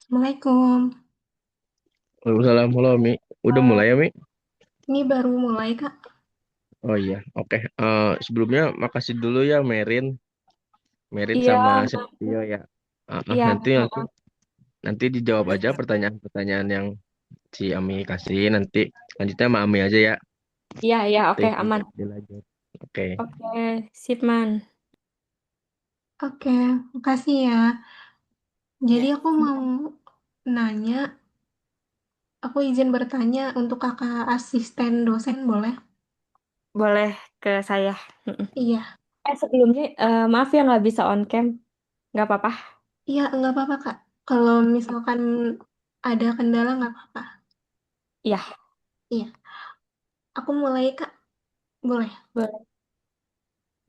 Assalamualaikum. Waalaikumsalam, halo Mi. Udah mulai ya Mi? Ini baru mulai, Kak. Oh iya, oke. Sebelumnya makasih dulu ya Merin Iya, sama Setio ya. iya, Nanti nanti nanti dijawab aja pertanyaan-pertanyaan yang si Ami kasih. Nanti lanjutnya sama Ami aja ya. iya, iya, oke, Nanti aman. dilanjut. Oke. Oke, sip, Man. Oke, makasih ya. Jadi aku mau nanya, aku izin bertanya untuk kakak asisten dosen, boleh? Boleh ke saya. Mm-mm. Iya, Sebelumnya, maaf ya nggak bisa on cam. Nggak apa-apa. iya, nggak apa-apa, Kak. Kalau misalkan ada kendala, nggak apa-apa. Iya, Iya, aku mulai, Kak. Boleh. boleh.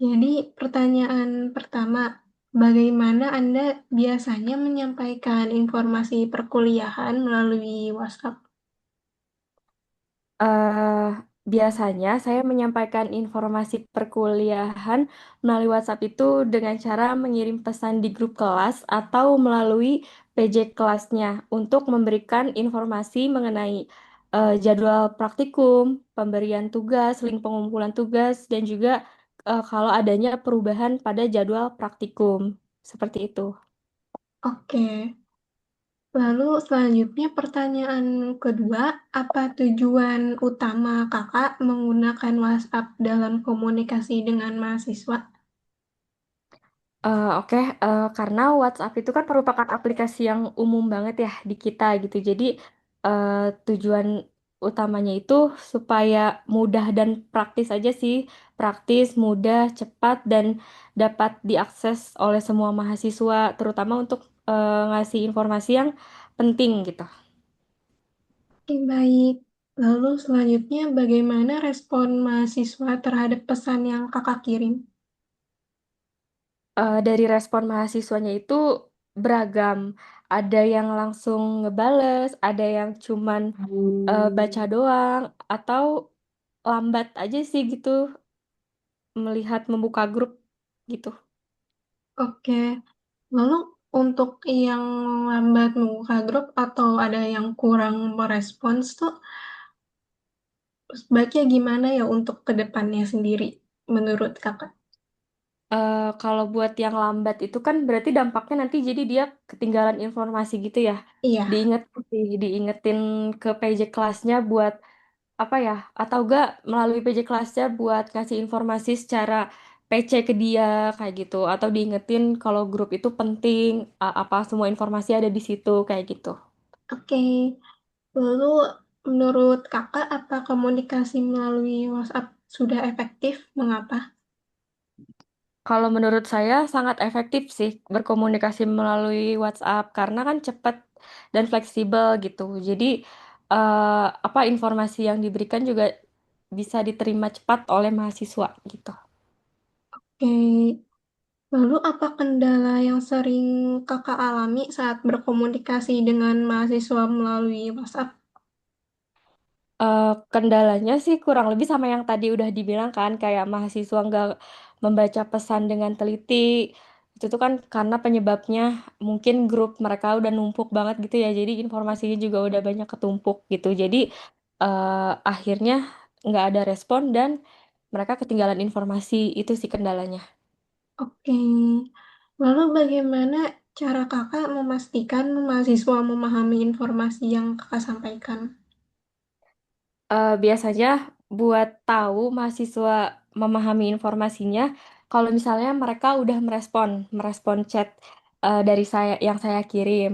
Jadi, pertanyaan pertama, bagaimana Anda biasanya menyampaikan informasi perkuliahan melalui WhatsApp? eh Biasanya saya menyampaikan informasi perkuliahan melalui WhatsApp itu dengan cara mengirim pesan di grup kelas atau melalui PJ kelasnya untuk memberikan informasi mengenai jadwal praktikum, pemberian tugas, link pengumpulan tugas, dan juga kalau adanya perubahan pada jadwal praktikum. Seperti itu. Oke, lalu selanjutnya pertanyaan kedua, apa tujuan utama kakak menggunakan WhatsApp dalam komunikasi dengan mahasiswa? Oke, karena WhatsApp itu kan merupakan aplikasi yang umum banget ya di kita gitu. Jadi eh, tujuan utamanya itu supaya mudah dan praktis aja sih. Praktis, mudah, cepat, dan dapat diakses oleh semua mahasiswa, terutama untuk ngasih informasi yang penting gitu. Oke, baik. Lalu selanjutnya, bagaimana respon mahasiswa terhadap pesan yang kakak kirim? Dari respon mahasiswanya itu beragam. Ada yang langsung ngebales, ada yang cuman baca doang, atau lambat aja sih gitu melihat membuka grup gitu. Oke, lalu untuk yang lambat membuka grup atau ada yang kurang merespons tuh sebaiknya gimana ya untuk kedepannya sendiri menurut kakak? Kalau buat yang lambat itu kan berarti dampaknya nanti jadi dia ketinggalan informasi gitu ya. Iya, Diingetin sih, diingetin ke PJ kelasnya buat apa ya? Atau enggak melalui PJ kelasnya buat ngasih informasi secara PC ke dia kayak gitu. Atau diingetin kalau grup itu penting, apa semua informasi ada di situ kayak gitu. oke. Lalu menurut kakak apa komunikasi melalui WhatsApp sudah efektif? Mengapa? Kalau menurut saya sangat efektif sih berkomunikasi melalui WhatsApp karena kan cepat dan fleksibel gitu. Jadi apa informasi yang diberikan juga bisa diterima cepat oleh mahasiswa gitu. Oke. Lalu apa kendala yang sering kakak alami saat berkomunikasi dengan mahasiswa melalui WhatsApp? Kendalanya sih kurang lebih sama yang tadi udah dibilang kan, kayak mahasiswa nggak membaca pesan dengan teliti. Itu tuh kan karena penyebabnya mungkin grup mereka udah numpuk banget gitu ya, jadi informasinya juga udah banyak ketumpuk gitu. Jadi akhirnya nggak ada respon dan mereka ketinggalan informasi, itu sih kendalanya. Oke. Lalu bagaimana cara kakak memastikan mahasiswa memahami informasi yang kakak sampaikan? Biasanya buat tahu mahasiswa memahami informasinya, kalau misalnya mereka udah merespon chat dari saya yang saya kirim.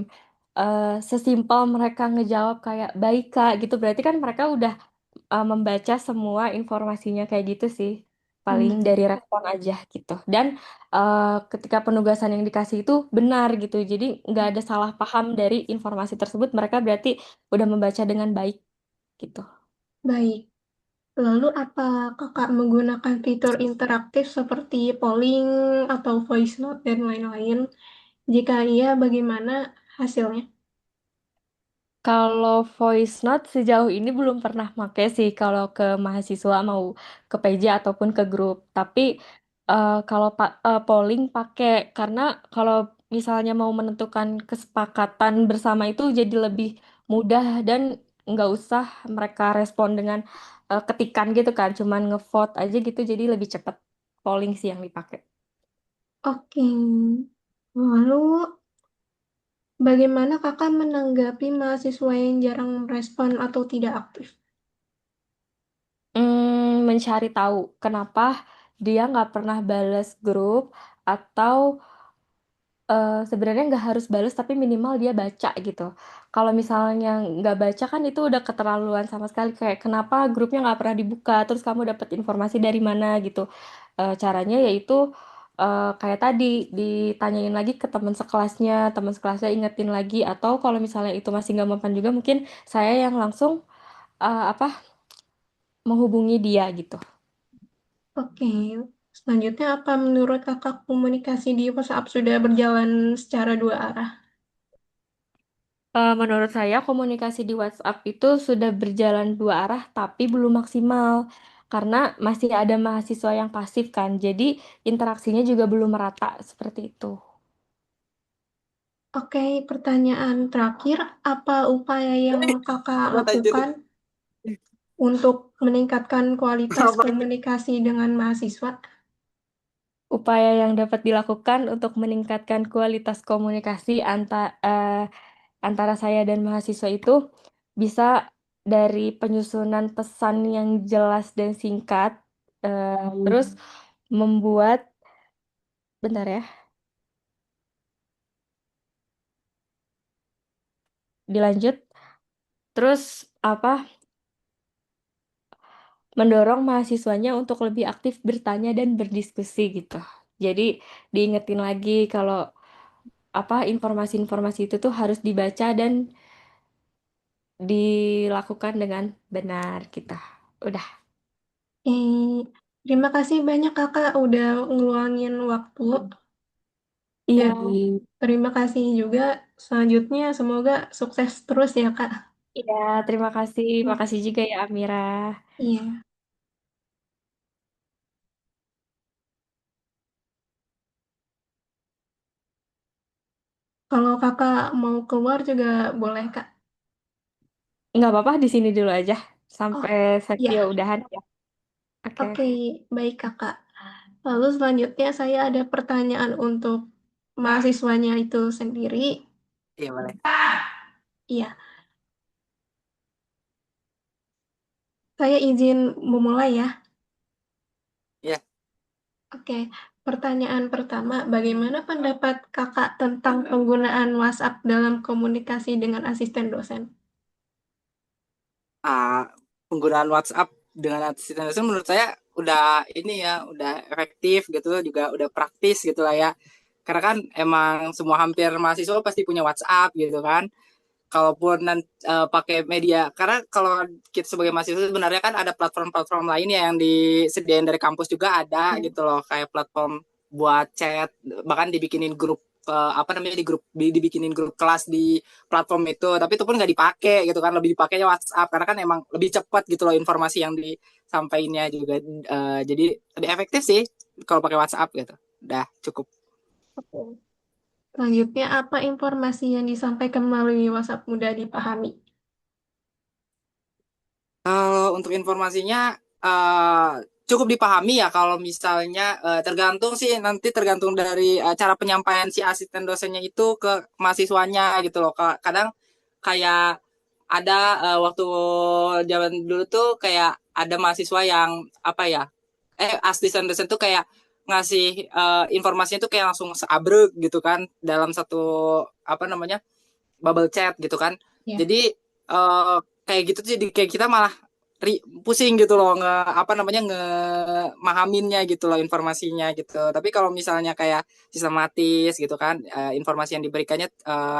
Sesimpel mereka ngejawab kayak baik Kak gitu, berarti kan mereka udah membaca semua informasinya kayak gitu sih. Paling Hmm, dari respon aja gitu. Dan ketika penugasan yang dikasih itu benar gitu, jadi nggak ada salah paham dari informasi tersebut, mereka berarti udah membaca dengan baik gitu. baik. Lalu apa kakak menggunakan fitur interaktif seperti polling atau voice note dan lain-lain? Jika iya, bagaimana hasilnya? Kalau voice note sejauh ini belum pernah make sih kalau ke mahasiswa mau ke PJ ataupun ke grup. Tapi kalau polling pakai karena kalau misalnya mau menentukan kesepakatan bersama itu jadi lebih mudah dan nggak usah mereka respon dengan ketikan gitu kan, cuman ngevote aja gitu jadi lebih cepat polling sih yang dipakai. Oke. Lalu, bagaimana kakak menanggapi mahasiswa yang jarang merespon atau tidak aktif? Mencari tahu kenapa dia nggak pernah balas grup atau sebenarnya nggak harus balas tapi minimal dia baca gitu. Kalau misalnya nggak baca kan itu udah keterlaluan sama sekali kayak kenapa grupnya nggak pernah dibuka terus kamu dapat informasi dari mana gitu. Caranya yaitu kayak tadi ditanyain lagi ke teman sekelasnya ingetin lagi atau kalau misalnya itu masih nggak mempan juga mungkin saya yang langsung apa menghubungi dia gitu. Oke. Selanjutnya, apa menurut kakak komunikasi di WhatsApp sudah berjalan secara dua arah? Menurut saya komunikasi di WhatsApp itu sudah berjalan dua arah tapi belum maksimal karena masih ada mahasiswa yang pasif kan. Jadi interaksinya juga belum merata seperti itu. Oke, pertanyaan terakhir, apa upaya yang kakak lakukan untuk meningkatkan kualitas komunikasi dengan mahasiswa? Upaya yang dapat dilakukan untuk meningkatkan kualitas komunikasi antara saya dan mahasiswa itu bisa dari penyusunan pesan yang jelas dan singkat, terus membuat, bentar ya, dilanjut. Terus apa? Mendorong mahasiswanya untuk lebih aktif bertanya dan berdiskusi gitu. Jadi diingetin lagi kalau apa informasi-informasi itu tuh harus dibaca dan dilakukan dengan benar gitu. Udah. Eh, Terima kasih banyak kakak udah ngeluangin waktu. Iya, Dan terima kasih juga. Selanjutnya semoga sukses terus ya kak. iya, terima kasih. Makasih juga ya Amira. Iya. Kalau kakak mau keluar juga boleh kak. Nggak apa-apa di sini dulu aja Oh sampai sesi iya, udahan ya. Oke. oke, baik kakak. Lalu selanjutnya saya ada pertanyaan untuk mahasiswanya itu sendiri. Iya, boleh. Iya, saya izin memulai ya. Iya. Oke, pertanyaan pertama, bagaimana pendapat kakak tentang penggunaan WhatsApp dalam komunikasi dengan asisten dosen? Penggunaan WhatsApp dengan asisten dosen menurut saya udah ini ya, udah efektif gitu, juga udah praktis gitu lah ya. Karena kan emang semua hampir mahasiswa pasti punya WhatsApp gitu kan. Kalaupun nanti pakai media, karena kalau kita sebagai mahasiswa sebenarnya kan ada platform-platform lainnya yang disediain dari kampus juga ada gitu loh, kayak platform buat chat, bahkan dibikinin grup apa namanya di grup dibikinin grup kelas di platform itu, tapi itu pun nggak dipakai gitu kan, lebih dipakainya WhatsApp karena kan emang lebih cepat gitu loh informasi yang disampaikannya juga, jadi lebih efektif sih kalau pakai WhatsApp gitu. Udah cukup. Oke. Selanjutnya, apa informasi yang disampaikan melalui WhatsApp mudah dipahami? Kalau untuk informasinya cukup dipahami ya, kalau misalnya tergantung sih, nanti tergantung dari cara penyampaian si asisten dosennya itu ke mahasiswanya gitu loh. Kadang kayak ada waktu zaman dulu tuh kayak ada mahasiswa yang apa ya, asisten dosen tuh kayak ngasih informasinya tuh kayak langsung seabrek gitu kan dalam satu apa namanya bubble chat gitu kan. Ya. Jadi kayak gitu tuh jadi kayak kita malah pusing gitu loh, nge apa namanya nge mahaminnya gitu loh informasinya gitu. Tapi kalau misalnya kayak sistematis gitu kan, informasi yang diberikannya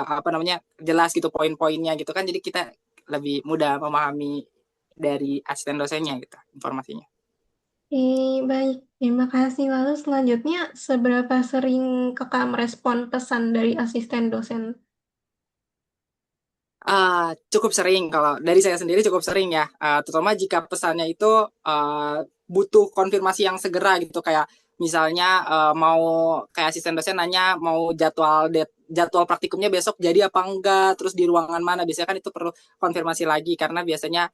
apa namanya jelas gitu poin-poinnya gitu kan, jadi kita lebih mudah memahami dari asisten dosennya gitu informasinya. Baik, terima kasih. Lalu selanjutnya, seberapa sering kakak merespon pesan dari asisten dosen? Cukup sering, kalau dari saya sendiri cukup sering ya, terutama jika pesannya itu butuh konfirmasi yang segera gitu, kayak misalnya mau kayak asisten dosen nanya mau jadwal praktikumnya besok jadi apa enggak, terus di ruangan mana, biasanya kan itu perlu konfirmasi lagi karena biasanya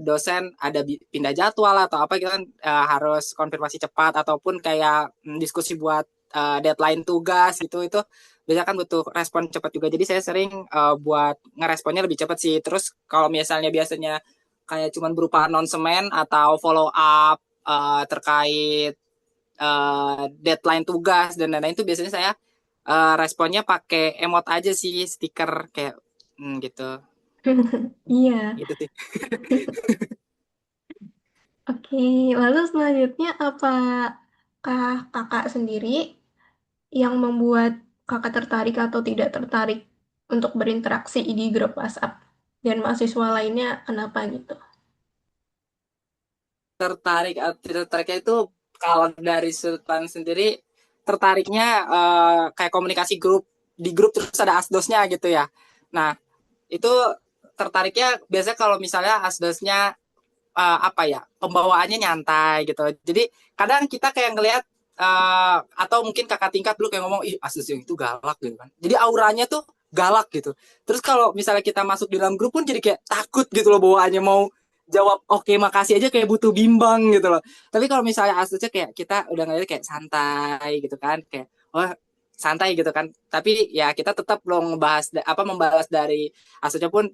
dosen ada pindah jadwal atau apa gitu kan, harus konfirmasi cepat ataupun kayak diskusi buat deadline tugas gitu, itu biasanya kan butuh respon cepat juga, jadi saya sering buat ngeresponnya lebih cepat sih. Terus kalau misalnya biasanya kayak cuman berupa announcement atau follow up terkait deadline tugas dan lain-lain, itu biasanya saya responnya pakai emot aja sih, stiker kayak gitu Iya. gitu sih. Oke, lalu selanjutnya apakah kakak sendiri yang membuat kakak tertarik atau tidak tertarik untuk berinteraksi di grup WhatsApp? Dan mahasiswa lainnya kenapa gitu? Tertarik atau tidak tertariknya itu, kalau dari sudut pandang sendiri tertariknya kayak komunikasi grup, di grup terus ada asdosnya gitu ya. Nah itu tertariknya biasanya kalau misalnya asdosnya apa ya, pembawaannya nyantai gitu. Jadi kadang kita kayak ngelihat atau mungkin kakak tingkat dulu kayak ngomong, ih asdos yang itu galak gitu kan. Jadi auranya tuh galak gitu. Terus kalau misalnya kita masuk di dalam grup pun jadi kayak takut gitu loh, bawaannya mau jawab oke makasih aja kayak butuh bimbang gitu loh. Tapi kalau misalnya asdosnya kayak kita udah ngeliat kayak santai gitu kan, kayak oh santai gitu kan, tapi ya kita tetap loh ngebahas apa membalas dari aslinya pun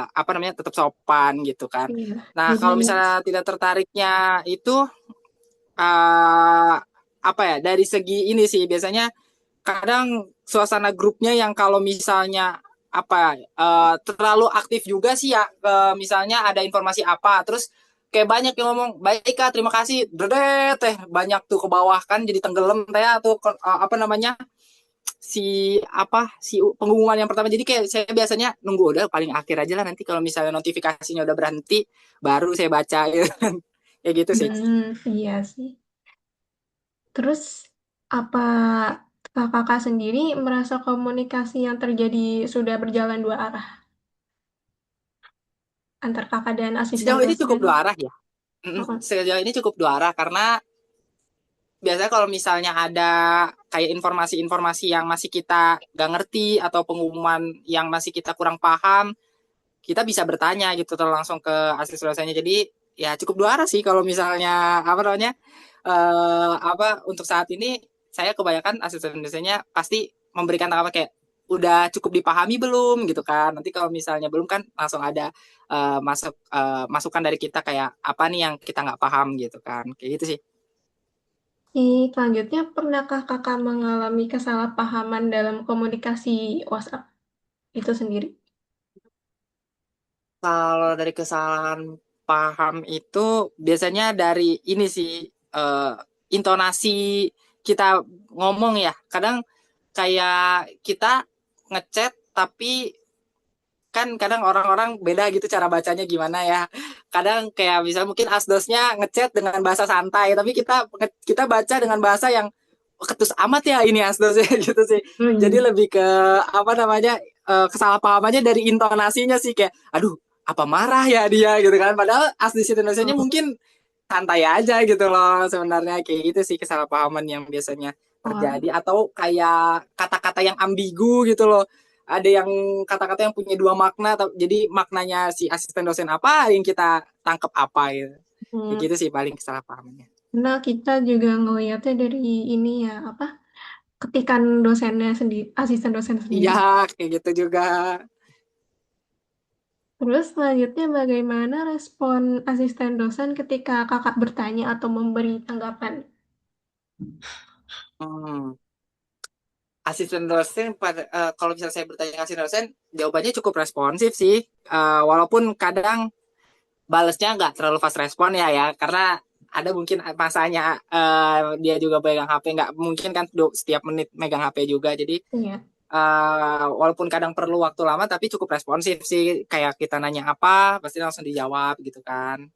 apa namanya tetap sopan gitu kan. Iya, Nah jadi kalau misalnya tidak tertariknya itu uh, apa ya, dari segi ini sih biasanya kadang suasana grupnya yang kalau misalnya apa terlalu aktif juga sih ya, misalnya ada informasi apa terus kayak banyak yang ngomong baik kak terima kasih dedet teh banyak tuh ke bawah kan jadi tenggelam teh tuh apa namanya si pengumuman yang pertama, jadi kayak saya biasanya nunggu udah paling akhir aja lah, nanti kalau misalnya notifikasinya udah berhenti baru saya baca gitu kan. Ya gitu sih. iya sih. Terus apa kakak sendiri merasa komunikasi yang terjadi sudah berjalan dua arah antar kakak dan asisten Sejauh ini cukup dosen? dua arah ya. Oh, Sejauh ini cukup dua arah karena biasanya kalau misalnya ada kayak informasi-informasi yang masih kita gak ngerti atau pengumuman yang masih kita kurang paham, kita bisa bertanya gitu terus langsung ke asisten dosennya. Jadi ya cukup dua arah sih kalau misalnya apa namanya apa untuk saat ini saya kebanyakan asisten dosennya pasti memberikan tanggapan kayak udah cukup dipahami belum gitu kan. Nanti kalau misalnya belum kan langsung ada masukan dari kita kayak apa nih yang kita nggak paham gitu kan. Kayak gitu sih. selanjutnya, pernahkah kakak mengalami kesalahpahaman dalam komunikasi WhatsApp itu sendiri? Kalau dari kesalahan paham itu biasanya dari ini sih intonasi kita ngomong ya. Kadang kayak kita ngechat tapi kan kadang orang-orang beda gitu cara bacanya gimana ya. Kadang kayak misalnya mungkin asdosnya ngechat dengan bahasa santai tapi kita baca dengan bahasa yang ketus amat ya ini asdosnya gitu sih. Oh, Jadi iya. lebih ke apa namanya kesalahpahamannya dari intonasinya sih, kayak aduh apa marah ya dia gitu kan, padahal asli Indonesianya Oh, mungkin santai aja gitu loh sebenarnya. Kayak gitu sih kesalahpahaman yang biasanya oh, terjadi, atau kayak kata-kata yang ambigu gitu loh, ada yang kata-kata yang punya dua makna jadi maknanya si asisten dosen apa yang kita tangkap apa gitu. Kayak hmm. gitu sih paling kesalahpahamannya. Nah, kita juga ngelihatnya dari ini ya, apa, ketikan dosennya sendiri, asisten dosen Iya sendiri. kayak gitu juga. Terus selanjutnya bagaimana respon asisten dosen ketika kakak bertanya atau memberi tanggapan? hmm. Asisten dosen kalau misalnya saya bertanya ke asisten dosen jawabannya cukup responsif sih. Walaupun kadang balesnya nggak terlalu fast respon ya karena ada mungkin masanya dia juga pegang HP, nggak mungkin kan setiap menit megang HP juga, jadi Iya. walaupun kadang perlu waktu lama tapi cukup responsif sih, kayak kita nanya apa pasti langsung dijawab gitu kan.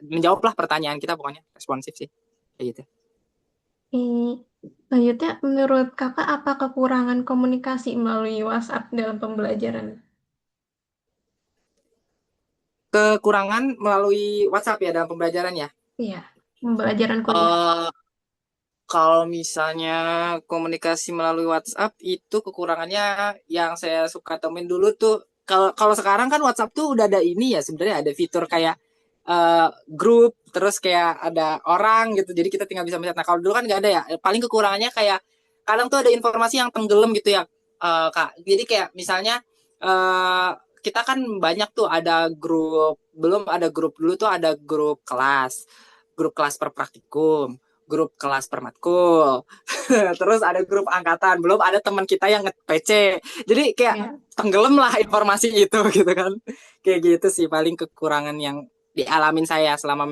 Menjawablah pertanyaan kita, pokoknya responsif sih kayak gitu. Ini selanjutnya, menurut kakak apa kekurangan komunikasi melalui WhatsApp dalam pembelajaran? Kekurangan melalui WhatsApp ya dalam pembelajaran ya. Iya, pembelajaran kuliah. Eh, Kalau misalnya komunikasi melalui WhatsApp itu kekurangannya yang saya suka temuin dulu tuh kalau kalau sekarang kan WhatsApp tuh udah ada ini ya sebenarnya ada fitur kayak grup terus kayak ada orang gitu jadi kita tinggal bisa melihat. Nah kalau dulu kan nggak ada ya. Paling kekurangannya kayak kadang tuh ada informasi yang tenggelam gitu ya Kak. Jadi kayak misalnya eh, kita kan banyak tuh ada grup belum ada grup dulu tuh ada grup kelas per praktikum grup kelas permatkul, terus ada grup angkatan, belum ada teman kita yang nge-PC. Jadi kayak Ya. tenggelam lah informasi itu gitu kan. Kayak gitu sih paling kekurangan yang dialamin saya selama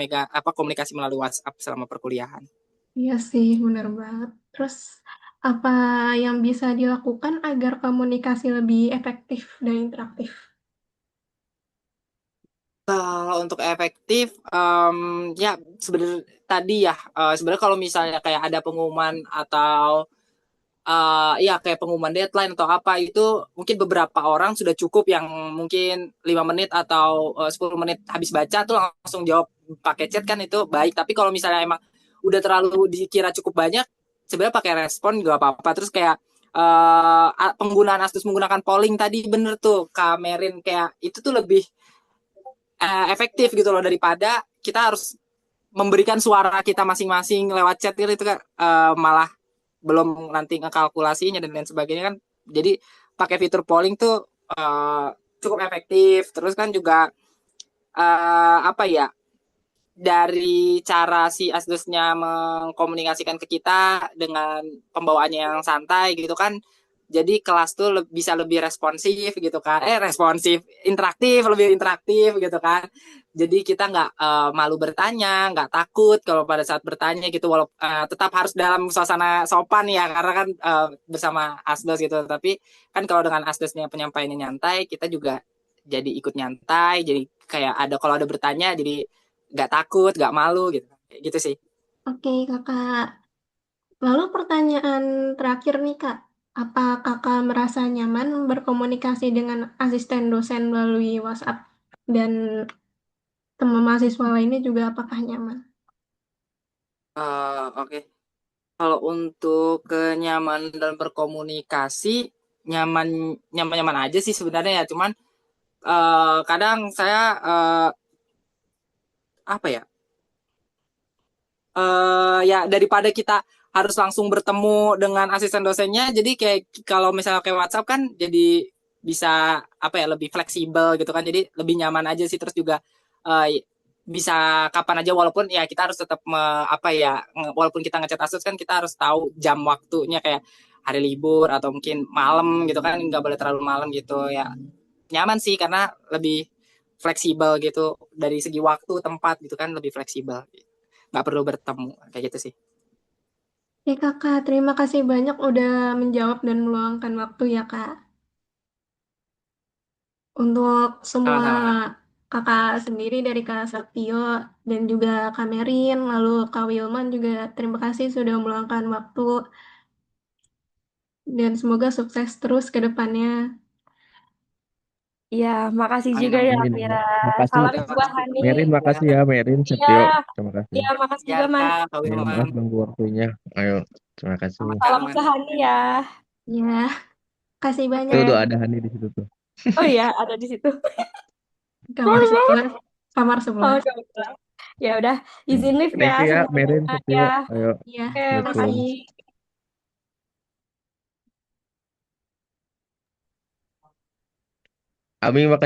komunikasi melalui WhatsApp selama perkuliahan. Iya sih, benar banget. Terus, apa yang bisa dilakukan agar komunikasi lebih efektif dan interaktif? Kalau untuk efektif, ya sebenarnya tadi ya, sebenarnya kalau misalnya kayak ada pengumuman atau ya kayak pengumuman deadline atau apa itu mungkin beberapa orang sudah cukup yang mungkin 5 menit atau 10 menit habis baca tuh langsung jawab pakai chat kan itu baik tapi kalau misalnya emang udah terlalu dikira cukup banyak sebenarnya pakai respon gak apa-apa terus kayak penggunaan Astus menggunakan polling tadi bener tuh Kamerin kayak itu tuh lebih efektif gitu loh daripada kita harus memberikan suara kita masing-masing lewat chat gitu kan malah belum nanti ngekalkulasinya dan lain sebagainya kan jadi pakai fitur polling tuh cukup efektif terus kan juga apa ya dari cara si Asdusnya mengkomunikasikan ke kita dengan pembawaannya yang santai gitu kan jadi kelas tuh bisa lebih responsif gitu kan responsif interaktif lebih interaktif gitu kan jadi kita nggak malu bertanya nggak takut kalau pada saat bertanya gitu walaupun tetap harus dalam suasana sopan ya karena kan bersama Asdos gitu tapi kan kalau dengan Asdosnya penyampaiannya nyantai kita juga jadi ikut nyantai jadi kayak ada kalau ada bertanya jadi nggak takut nggak malu gitu gitu sih. Oke, Kakak. Lalu pertanyaan terakhir nih, Kak. Apa Kakak merasa nyaman berkomunikasi dengan asisten dosen melalui WhatsApp? Dan teman mahasiswa lainnya juga apakah nyaman? Oke. Kalau untuk kenyamanan dalam berkomunikasi nyaman nyaman nyaman aja sih sebenarnya ya cuman kadang saya apa ya ya daripada kita harus langsung bertemu dengan asisten dosennya jadi kayak kalau misalnya kayak WhatsApp kan jadi bisa apa ya lebih fleksibel gitu kan jadi lebih nyaman aja sih terus juga bisa kapan aja walaupun ya kita harus tetap apa ya walaupun kita ngechat asus kan kita harus tahu jam waktunya kayak hari libur atau mungkin malam gitu kan nggak boleh terlalu malam gitu ya nyaman sih karena lebih fleksibel gitu dari segi waktu tempat gitu kan lebih fleksibel nggak perlu bertemu kayak gitu sih. Ya, Kakak. Terima kasih banyak udah menjawab dan meluangkan waktu ya, Kak. Untuk semua Sama-sama Kak. kakak sendiri dari Kak Saktio dan juga Kak Merin, lalu Kak Wilman juga terima kasih sudah meluangkan waktu dan semoga sukses terus ke depannya. Iya, makasih Amin juga ya, amin. Amin, Mira. amin. Makasih. Salam Terima buat kasih Hani. Merin, makasih ya. Merin, Iya, Setio. Terima kasih. iya, makasih ya juga, Man. Kak Kak Ya, Wilman maaf ganggu waktunya. Ayo, terima kasih. sama Kak Salam Man. ke Hani ya. Ya, kasih banyak. Tuh, Oke. ada Hani di situ tuh. Oh iya, ada di situ. Kamar sebelah, kamar sebelah. Oh, kebetulan. Ya udah, Ya. izin live ya Thank you ya, semuanya Merin, ya. Setio. Ayo, Ya, Oke, Assalamualaikum. makasih. makasih. Ami, makasih.